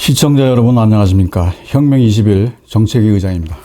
시청자 여러분 안녕하십니까. 혁명 20일 정책위 의장입니다.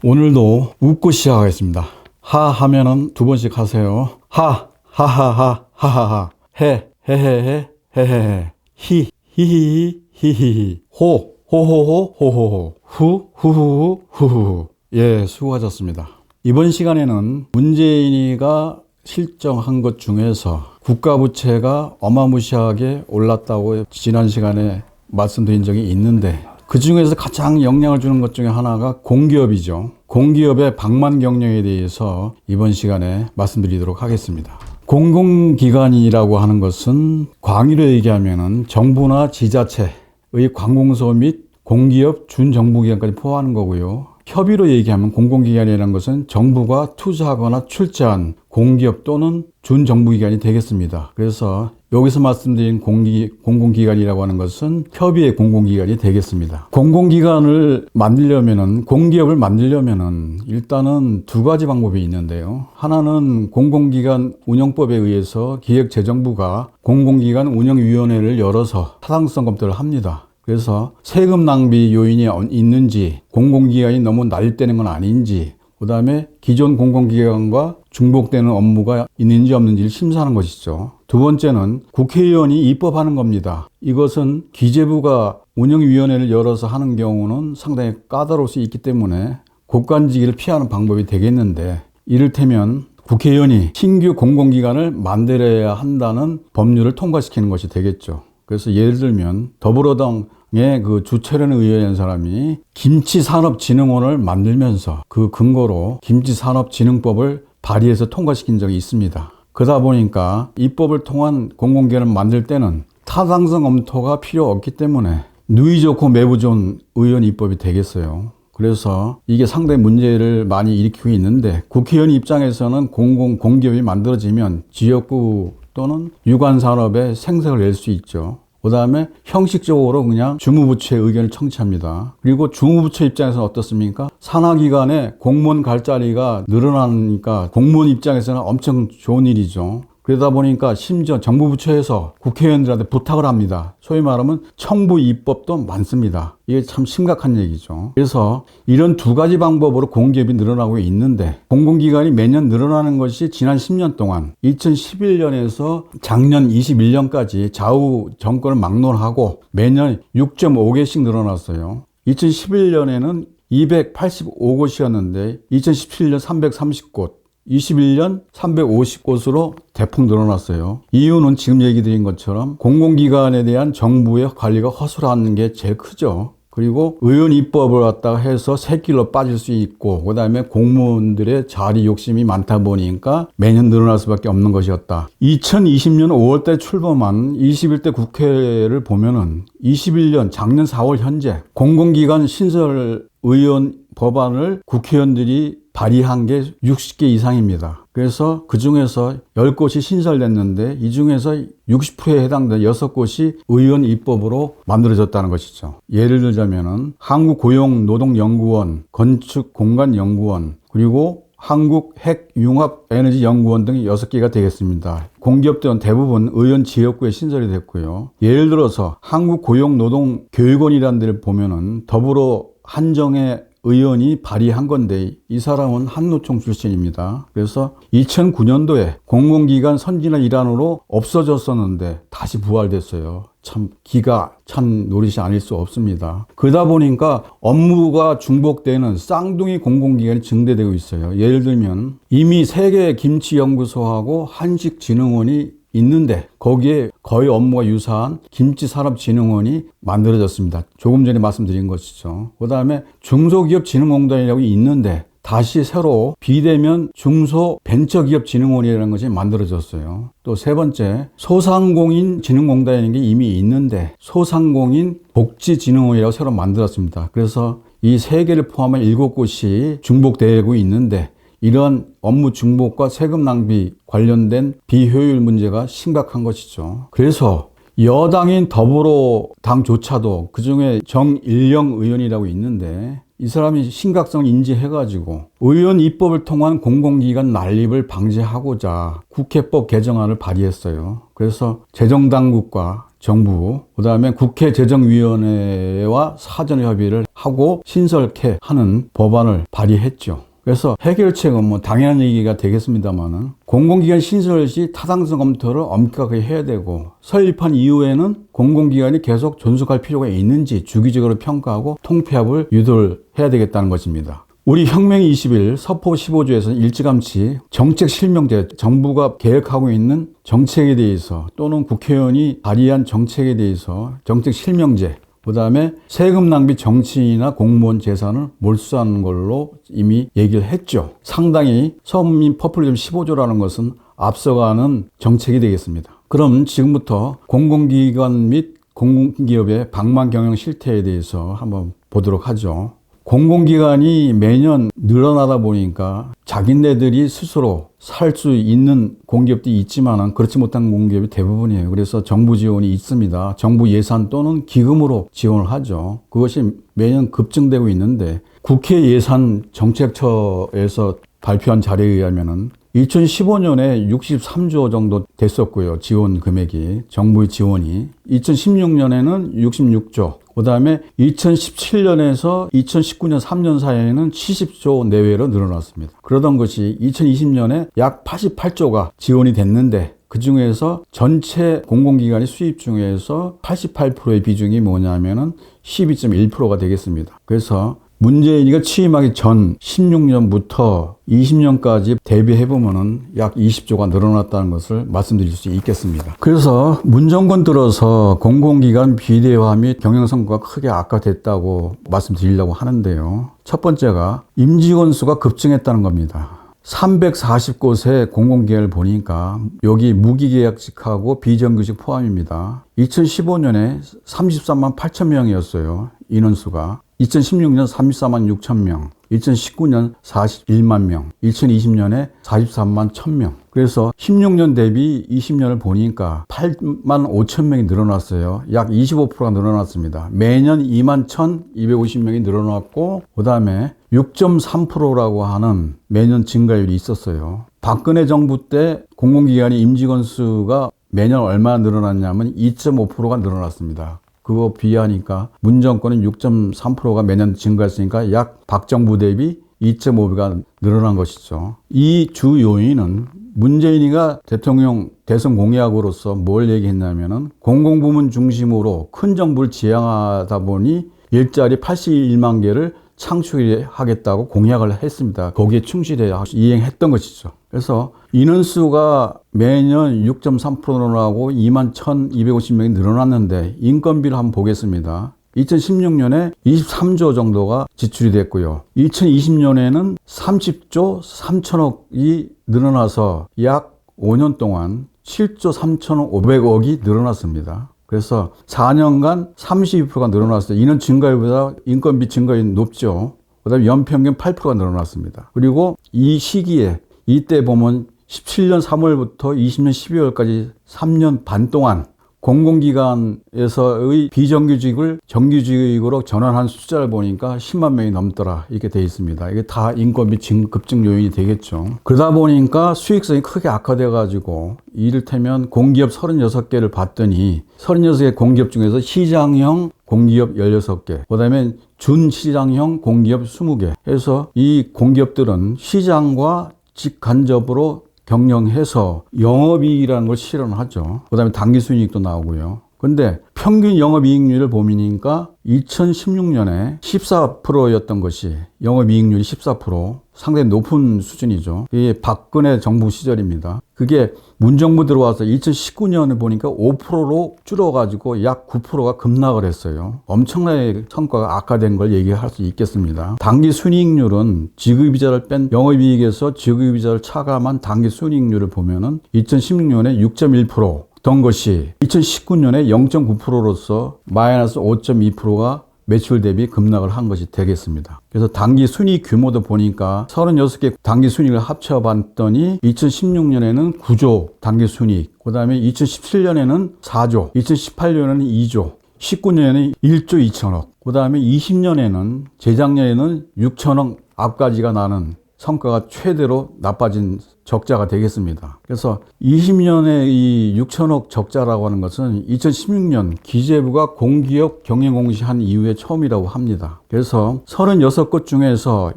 오늘도 웃고 시작하겠습니다. 하 하면은 두 번씩 하세요. 하 하하하 하하하 해 헤헤헤 헤헤헤 히 히히히 히히히 호 호호호 호호호 후 후후후 후후후. 예, 수고하셨습니다. 이번 시간에는 문재인이가 실정한 것 중에서 국가 부채가 어마무시하게 올랐다고 지난 시간에 말씀드린 적이 있는데, 그 중에서 가장 영향을 주는 것 중에 하나가 공기업이죠. 공기업의 방만 경영에 대해서 이번 시간에 말씀드리도록 하겠습니다. 공공기관이라고 하는 것은 광의로 얘기하면은 정부나 지자체의 관공서 및 공기업 준정부기관까지 포함하는 거고요. 협의로 얘기하면 공공기관이라는 것은 정부가 투자하거나 출자한 공기업 또는 준정부기관이 되겠습니다. 그래서 여기서 말씀드린 공공기관이라고 하는 것은 협의의 공공기관이 되겠습니다. 공공기관을 만들려면은, 공기업을 만들려면은 일단은 두 가지 방법이 있는데요. 하나는 공공기관 운영법에 의해서 기획재정부가 공공기관 운영위원회를 열어서 타당성 검토를 합니다. 그래서 세금 낭비 요인이 있는지, 공공기관이 너무 날때는 건 아닌지, 그 다음에 기존 공공기관과 중복되는 업무가 있는지 없는지를 심사하는 것이죠. 두 번째는 국회의원이 입법하는 겁니다. 이것은 기재부가 운영위원회를 열어서 하는 경우는 상당히 까다로울 수 있기 때문에 국간지기를 피하는 방법이 되겠는데, 이를테면 국회의원이 신규 공공기관을 만들어야 한다는 법률을 통과시키는 것이 되겠죠. 그래서 예를 들면 더불어당의 그 주철현 의원이라는 사람이 김치산업진흥원을 만들면서 그 근거로 김치산업진흥법을 발의해서 통과시킨 적이 있습니다. 그러다 보니까 입법을 통한 공공기관을 만들 때는 타당성 검토가 필요 없기 때문에 누이 좋고 매부 좋은 의원 입법이 되겠어요. 그래서 이게 상당히 문제를 많이 일으키고 있는데, 국회의원 입장에서는 공기업이 만들어지면 지역구 또는 유관산업에 생색을 낼 수 있죠. 그 다음에 형식적으로 그냥 주무부처의 의견을 청취합니다. 그리고 주무부처 입장에서는 어떻습니까? 산하기관에 공무원 갈 자리가 늘어나니까 공무원 입장에서는 엄청 좋은 일이죠. 그러다 보니까 심지어 정부부처에서 국회의원들한테 부탁을 합니다. 소위 말하면 청부 입법도 많습니다. 이게 참 심각한 얘기죠. 그래서 이런 두 가지 방법으로 공기업이 늘어나고 있는데, 공공기관이 매년 늘어나는 것이 지난 10년 동안 2011년에서 작년 21년까지 좌우 정권을 막론하고 매년 6.5개씩 늘어났어요. 2011년에는 285곳이었는데 2017년 330곳, 21년 350곳으로 대폭 늘어났어요. 이유는 지금 얘기 드린 것처럼 공공기관에 대한 정부의 관리가 허술한 게 제일 크죠. 그리고 의원 입법을 갖다가 해서 새길로 빠질 수 있고, 그 다음에 공무원들의 자리 욕심이 많다 보니까 매년 늘어날 수밖에 없는 것이었다. 2020년 5월달 출범한 21대 국회를 보면은 21년 작년 4월 현재 공공기관 신설 의원 법안을 국회의원들이 발의한 게 60개 이상입니다. 그래서 그 중에서 10곳이 신설됐는데 이 중에서 60%에 해당되는 6곳이 의원 입법으로 만들어졌다는 것이죠. 예를 들자면은 한국고용노동연구원, 건축공간연구원, 그리고 한국핵융합에너지연구원 등 6개가 되겠습니다. 공기업들은 대부분 의원 지역구에 신설이 됐고요. 예를 들어서 한국고용노동교육원이라는 데를 보면은 더불어 한정의 의원이 발의한 건데, 이 사람은 한노총 출신입니다. 그래서 2009년도에 공공기관 선진화 일환으로 없어졌었는데 다시 부활됐어요. 참 기가 찬 노릇이 아닐 수 없습니다. 그러다 보니까 업무가 중복되는 쌍둥이 공공기관이 증대되고 있어요. 예를 들면 이미 세계 김치연구소하고 한식진흥원이 있는데 거기에 거의 업무가 유사한 김치산업진흥원이 만들어졌습니다. 조금 전에 말씀드린 것이죠. 그 다음에 중소기업진흥공단이라고 있는데 다시 새로 비대면 중소벤처기업진흥원이라는 것이 만들어졌어요. 또 세 번째, 소상공인진흥공단이라는 게 이미 있는데 소상공인 복지진흥원이라고 새로 만들었습니다. 그래서 이 세 개를 포함한 7곳이 중복되고 있는데, 이러한 업무 중복과 세금 낭비 관련된 비효율 문제가 심각한 것이죠. 그래서 여당인 더불어당조차도 그중에 정일영 의원이라고 있는데, 이 사람이 심각성을 인지해가지고 의원 입법을 통한 공공기관 난립을 방지하고자 국회법 개정안을 발의했어요. 그래서 재정당국과 정부, 그 다음에 국회재정위원회와 사전 협의를 하고 신설케 하는 법안을 발의했죠. 그래서 해결책은 뭐 당연한 얘기가 되겠습니다만은 공공기관 신설 시 타당성 검토를 엄격하게 해야 되고 설립한 이후에는 공공기관이 계속 존속할 필요가 있는지 주기적으로 평가하고 통폐합을 유도를 해야 되겠다는 것입니다. 우리 혁명 20일 서포 15조에서는 일찌감치 정책 실명제, 정부가 계획하고 있는 정책에 대해서 또는 국회의원이 발의한 정책에 대해서 정책 실명제, 그 다음에 세금 낭비 정치인이나 공무원 재산을 몰수하는 걸로 이미 얘기를 했죠. 상당히 서민 퍼플리즘 15조라는 것은 앞서가는 정책이 되겠습니다. 그럼 지금부터 공공기관 및 공공기업의 방만 경영 실태에 대해서 한번 보도록 하죠. 공공기관이 매년 늘어나다 보니까 자기네들이 스스로 살 수 있는 공기업도 있지만 그렇지 못한 공기업이 대부분이에요. 그래서 정부 지원이 있습니다. 정부 예산 또는 기금으로 지원을 하죠. 그것이 매년 급증되고 있는데 국회 예산 정책처에서 발표한 자료에 의하면은 2015년에 63조 정도 됐었고요. 지원 금액이, 정부의 지원이. 2016년에는 66조. 그 다음에 2017년에서 2019년 3년 사이에는 70조 내외로 늘어났습니다. 그러던 것이 2020년에 약 88조가 지원이 됐는데 그 중에서 전체 공공기관의 수입 중에서 88%의 비중이 뭐냐면은 12.1%가 되겠습니다. 그래서 문재인이가 취임하기 전 16년부터 20년까지 대비해보면은 약 20조가 늘어났다는 것을 말씀드릴 수 있겠습니다. 그래서 문정권 들어서 공공기관 비대화 및 경영성과가 크게 악화됐다고 말씀드리려고 하는데요. 첫 번째가 임직원 수가 급증했다는 겁니다. 340곳의 공공기관을 보니까 여기 무기계약직하고 비정규직 포함입니다. 2015년에 33만 8천 명이었어요. 인원수가. 2016년 34만 6천 명, 2019년 41만 명, 2020년에 43만 1천 명. 그래서 16년 대비 20년을 보니까 8만 5천 명이 늘어났어요. 약 25%가 늘어났습니다. 매년 2만 1,250명이 늘어났고 그 다음에 6.3%라고 하는 매년 증가율이 있었어요. 박근혜 정부 때 공공기관의 임직원 수가 매년 얼마나 늘어났냐면 2.5%가 늘어났습니다. 그거 비하니까 문정권은 6.3%가 매년 증가했으니까 약 박정부 대비 2.5배가 늘어난 것이죠. 이 주 요인은 문재인이가 대통령 대선 공약으로서 뭘 얘기했냐면은 공공부문 중심으로 큰 정부를 지향하다 보니 일자리 81만 개를 창출하겠다고 공약을 했습니다. 거기에 충실해야 이행했던 것이죠. 그래서 인원수가 매년 6.3% 늘어나고 2만 1,250명이 늘어났는데 인건비를 한번 보겠습니다. 2016년에 23조 정도가 지출이 됐고요. 2020년에는 30조 3천억이 늘어나서 약 5년 동안 7조 3,500억이 늘어났습니다. 그래서 4년간 32%가 늘어났어요. 인원 증가율보다 인건비 증가율이 높죠. 그 다음에 연평균 8%가 늘어났습니다. 그리고 이 시기에 이때 보면 17년 3월부터 20년 12월까지 3년 반 동안 공공기관에서의 비정규직을 정규직으로 전환한 숫자를 보니까 10만 명이 넘더라 이렇게 돼 있습니다. 이게 다 인건비 급증 요인이 되겠죠. 그러다 보니까 수익성이 크게 악화돼 가지고 이를테면 공기업 36개를 봤더니 36개 공기업 중에서 시장형 공기업 16개, 그 다음에 준시장형 공기업 20개 해서 이 공기업들은 시장과 직간접으로 경영해서 영업이익이라는 걸 실현하죠. 그 다음에 당기순이익도 나오고요. 근데 평균 영업이익률을 보니까 2016년에 14%였던 것이 영업이익률이 14%, 상당히 높은 수준이죠. 이게 박근혜 정부 시절입니다. 그게 문정부 들어와서 2019년을 보니까 5%로 줄어가지고 약 9%가 급락을 했어요. 엄청나게 성과가 악화된 걸 얘기할 수 있겠습니다. 당기순이익률은 지급이자를 뺀 영업이익에서 지급이자를 차감한 당기순이익률을 보면은 2016년에 6.1%, 던 것이 2019년에 0.9%로서 마이너스 5.2%가 매출 대비 급락을 한 것이 되겠습니다. 그래서 당기 순이익 규모도 보니까 36개 당기 순이익을 합쳐봤더니 2016년에는 9조 당기 순이익, 그 다음에 2017년에는 4조, 2018년에는 2조, 19년에 1조 2천억, 그 다음에 20년에는 재작년에는 6천억 앞까지가 나는 성과가 최대로 나빠진 적자가 되겠습니다. 그래서 20년에 이 6천억 적자라고 하는 것은 2016년 기재부가 공기업 경영공시한 이후에 처음이라고 합니다. 그래서 36곳 중에서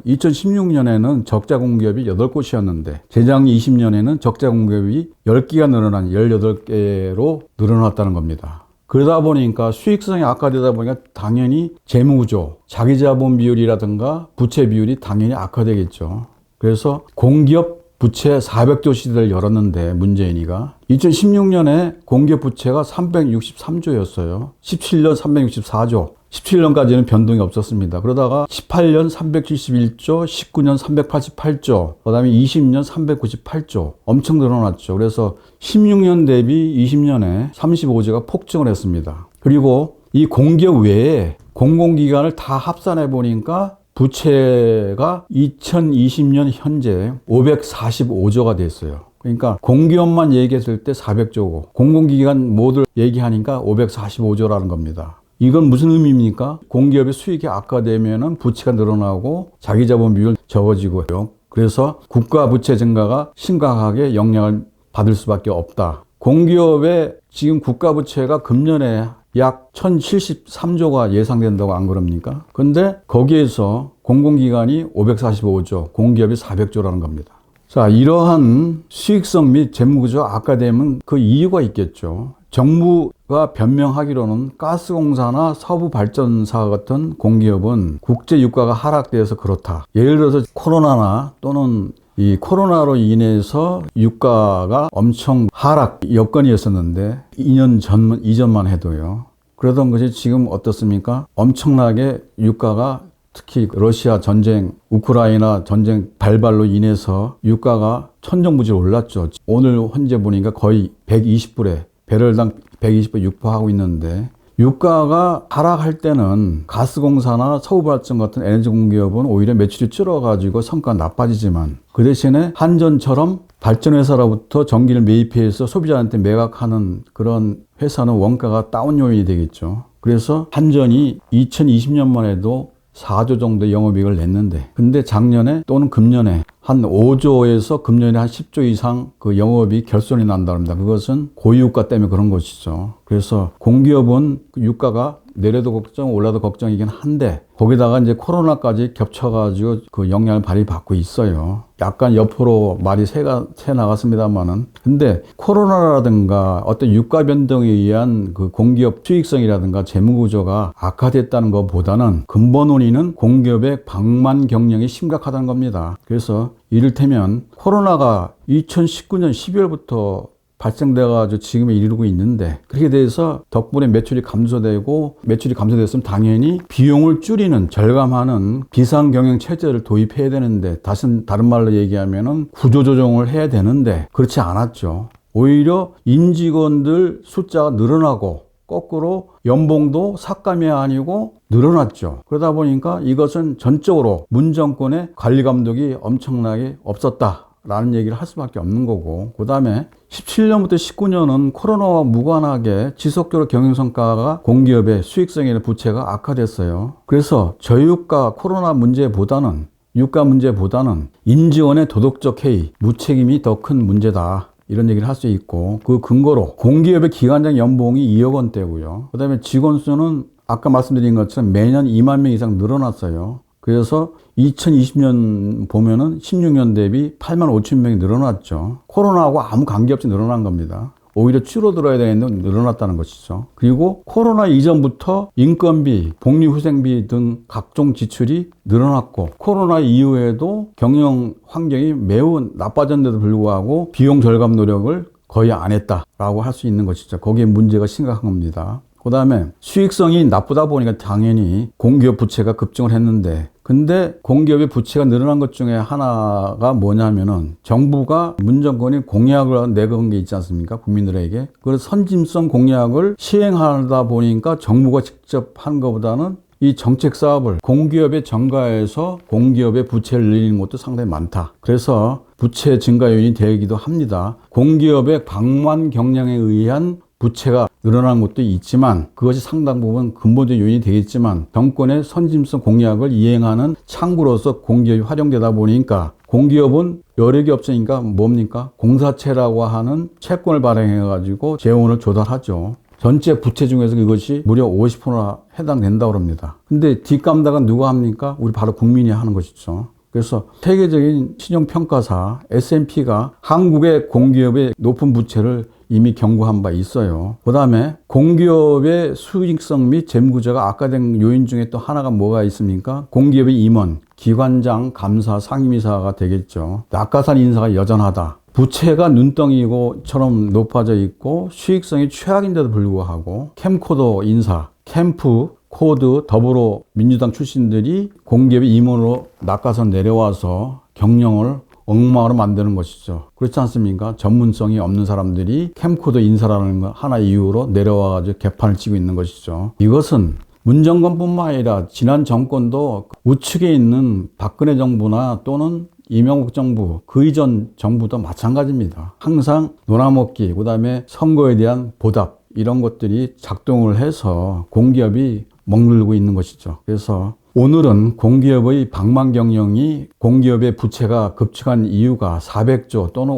2016년에는 적자 공기업이 8곳이었는데 재작년 20년에는 적자 공기업이 10개가 늘어난 18개로 늘어났다는 겁니다. 그러다 보니까 수익성이 악화되다 보니까 당연히 재무구조, 자기자본 비율이라든가 부채 비율이 당연히 악화되겠죠. 그래서 공기업 부채 400조 시대를 열었는데 문재인이가 2016년에 공기업 부채가 363조였어요. 17년 364조. 17년까지는 변동이 없었습니다. 그러다가 18년 371조, 19년 388조, 그 다음에 20년 398조. 엄청 늘어났죠. 그래서 16년 대비 20년에 35조가 폭증을 했습니다. 그리고 이 공기업 외에 공공기관을 다 합산해 보니까 부채가 2020년 현재 545조가 됐어요. 그러니까 공기업만 얘기했을 때 400조고 공공기관 모두 얘기하니까 545조라는 겁니다. 이건 무슨 의미입니까? 공기업의 수익이 악화되면 부채가 늘어나고 자기자본 비율 적어지고요. 그래서 국가 부채 증가가 심각하게 영향을 받을 수밖에 없다. 공기업의 지금 국가 부채가 금년에 약 1073조가 예상된다고 안 그럽니까? 근데 거기에서 공공기관이 545조, 공기업이 400조라는 겁니다. 자, 이러한 수익성 및 재무구조 악화되면 그 이유가 있겠죠. 정부가 변명하기로는 가스공사나 서부발전사 같은 공기업은 국제 유가가 하락돼서 그렇다. 예를 들어서 코로나나 또는 이 코로나로 인해서 유가가 엄청 하락 여건이었었는데 2년 이전만 해도요. 그러던 것이 지금 어떻습니까? 엄청나게 유가가 특히 러시아 전쟁, 우크라이나 전쟁 발발로 인해서 유가가 천정부지로 올랐죠. 오늘 현재 보니까 거의 120불에 배럴당 120불 육박하고 있는데 유가가 하락할 때는 가스공사나 서부발전 같은 에너지 공기업은 오히려 매출이 줄어가지고 성과가 나빠지지만 그 대신에 한전처럼 발전회사로부터 전기를 매입해서 소비자한테 매각하는 그런 회사는 원가가 다운 요인이 되겠죠. 그래서 한전이 2020년만 해도 4조 정도 영업이익을 냈는데 근데 작년에 또는 금년에 한 5조에서 금년에 한 10조 이상 그 영업이익 결손이 난다고 합니다. 그것은 고유가 때문에 그런 것이죠. 그래서 공기업은 유가가 내려도 걱정, 올라도 걱정이긴 한데 거기다가 이제 코로나까지 겹쳐가지고 그 영향을 발휘받고 있어요. 약간 옆으로 말이 새 나갔습니다만은 근데 코로나라든가 어떤 유가 변동에 의한 그 공기업 수익성이라든가 재무구조가 악화됐다는 것보다는 근본 원인은 공기업의 방만 경영이 심각하다는 겁니다. 그래서 이를테면 코로나가 2019년 12월부터 발생돼가지고 지금에 이르고 있는데 그렇게 돼서 덕분에 매출이 감소됐으면 당연히 비용을 줄이는 절감하는 비상경영 체제를 도입해야 되는데 다른 말로 얘기하면은 구조조정을 해야 되는데 그렇지 않았죠. 오히려 임직원들 숫자가 늘어나고 거꾸로 연봉도 삭감이 아니고 늘어났죠. 그러다 보니까 이것은 전적으로 문 정권의 관리 감독이 엄청나게 없었다. 라는 얘기를 할 수밖에 없는 거고 그 다음에 17년부터 19년은 코로나와 무관하게 지속적으로 경영성과가 공기업의 수익성이나 부채가 악화됐어요. 그래서 저유가 코로나 문제보다는 유가 문제보다는 임직원의 도덕적 해이, 무책임이 더 큰 문제다. 이런 얘기를 할 수 있고 그 근거로 공기업의 기관장 연봉이 2억 원대고요. 그 다음에 직원 수는 아까 말씀드린 것처럼 매년 2만 명 이상 늘어났어요. 그래서 2020년 보면은 16년 대비 8만 5천 명이 늘어났죠. 코로나하고 아무 관계없이 늘어난 겁니다. 오히려 줄어들어야 되는데 늘어났다는 것이죠. 그리고 코로나 이전부터 인건비, 복리후생비 등 각종 지출이 늘어났고 코로나 이후에도 경영 환경이 매우 나빠졌는데도 불구하고 비용 절감 노력을 거의 안 했다라고 할 수 있는 것이죠. 거기에 문제가 심각한 겁니다. 그 다음에 수익성이 나쁘다 보니까 당연히 공기업 부채가 급증을 했는데 근데 공기업의 부채가 늘어난 것 중에 하나가 뭐냐면은 정부가 문정권이 공약을 내건 게 있지 않습니까? 국민들에게. 그래서 선진성 공약을 시행하다 보니까 정부가 직접 한 것보다는 이 정책 사업을 공기업에 전가해서 공기업의 부채를 늘리는 것도 상당히 많다. 그래서 부채 증가 요인이 되기도 합니다. 공기업의 방만 경영에 의한 부채가 늘어난 것도 있지만 그것이 상당 부분 근본적 요인이 되겠지만 정권의 선진성 공약을 이행하는 창구로서 공기업이 활용되다 보니까 공기업은 여력이 없으니까 뭡니까? 공사채라고 하는 채권을 발행해가지고 재원을 조달하죠. 전체 부채 중에서 이것이 무려 50%나 해당된다고 합니다. 근데 뒷감당은 누가 합니까? 우리 바로 국민이 하는 것이죠. 그래서 세계적인 신용평가사 S&P가 한국의 공기업의 높은 부채를 이미 경고한 바 있어요. 그 다음에 공기업의 수익성 및 재무구조가 악화된 요인 중에 또 하나가 뭐가 있습니까? 공기업의 임원, 기관장, 감사, 상임이사가 되겠죠. 낙하산 인사가 여전하다. 부채가 눈덩이처럼 높아져 있고 수익성이 최악인데도 불구하고 캠코더 인사, 캠프, 코드, 더불어 민주당 출신들이 공기업의 임원으로 낙하산 내려와서 경영을 엉망으로 만드는 것이죠. 그렇지 않습니까? 전문성이 없는 사람들이 캠코더 인사라는 거 하나 이유로 내려와가지고 개판을 치고 있는 것이죠. 이것은 문정권뿐만 아니라 지난 정권도 우측에 있는 박근혜 정부나 또는 이명박 정부, 그 이전 정부도 마찬가지입니다. 항상 놀아먹기, 그 다음에 선거에 대한 보답 이런 것들이 작동을 해서 공기업이 먹늘고 있는 것이죠. 그래서 오늘은 공기업의 방만경영이 공기업의 부채가 급증한 이유가 400조 또는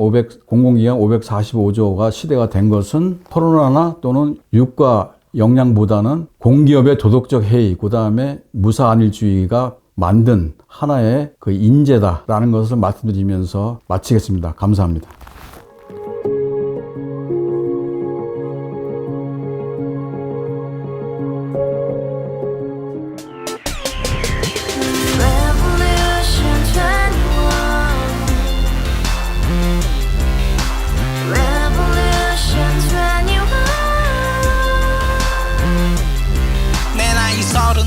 공공기관 545조가 시대가 된 것은 코로나나 또는 유가 역량보다는 공기업의 도덕적 해이, 그 다음에 무사안일주의가 만든 하나의 그 인재다라는 것을 말씀드리면서 마치겠습니다. 감사합니다.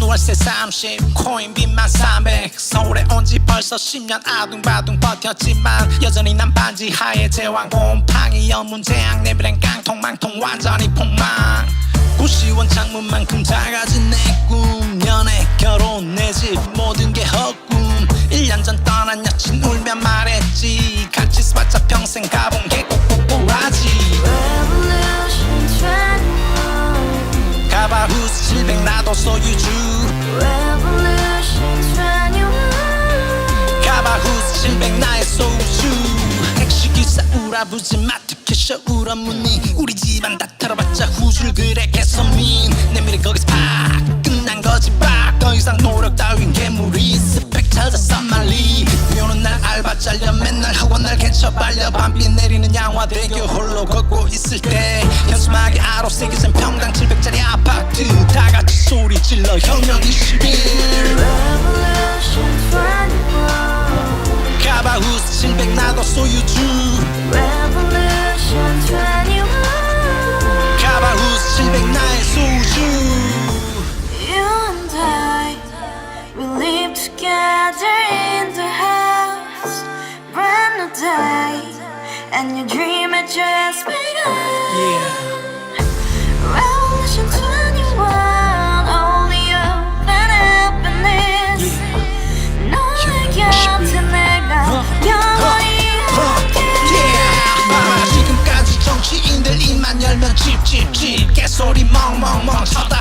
월세 30 코인빚만 300 서울에 온 지 벌써 10년 아둥바둥 버텼지만 여전히 난 반지 하에 제왕 곰팡이 연문제약 내비랭 깡통망통 완전히 폭망 고시원 창문만큼 작아진 내 꿈 연애 결혼 내 집 모든 게 헛꿈 1년 전 떠난 여친 울며 말했지 같이 살자 평생 가본 게 꼭꼭꼭하지 가바후스 700 나도 소유주 가바후스 700 나의 소유주 택시기사 우라부지 마트캐셔 울어문니 우리 집안 다 털어봤자 후줄 그래 개선민 내 미래 거기서 팍 끝난 거지 팍더 이상 노력 따윈 괴물이 스펙 찾아 쌈말리 비오는 날 알바 잘려 맨날 학원 날 개쳐 발려 밤비 내리는 양화대교 홀로 걷고 있을 때 현수막에 아로 새겨진 평당 700짜리 아파트 다같이 소리 질러 혁명 21 가바후스 700 나도 소유주 가바후스 700 나의 소유주 You and I, we live together in the house brand new day and your dream had just begun Revolution 21 only open happiness 너의 곁에 내가 영원히 지금까지 정치인들 입만 열면 찝찝찝 개소리 멍멍멍 쳐다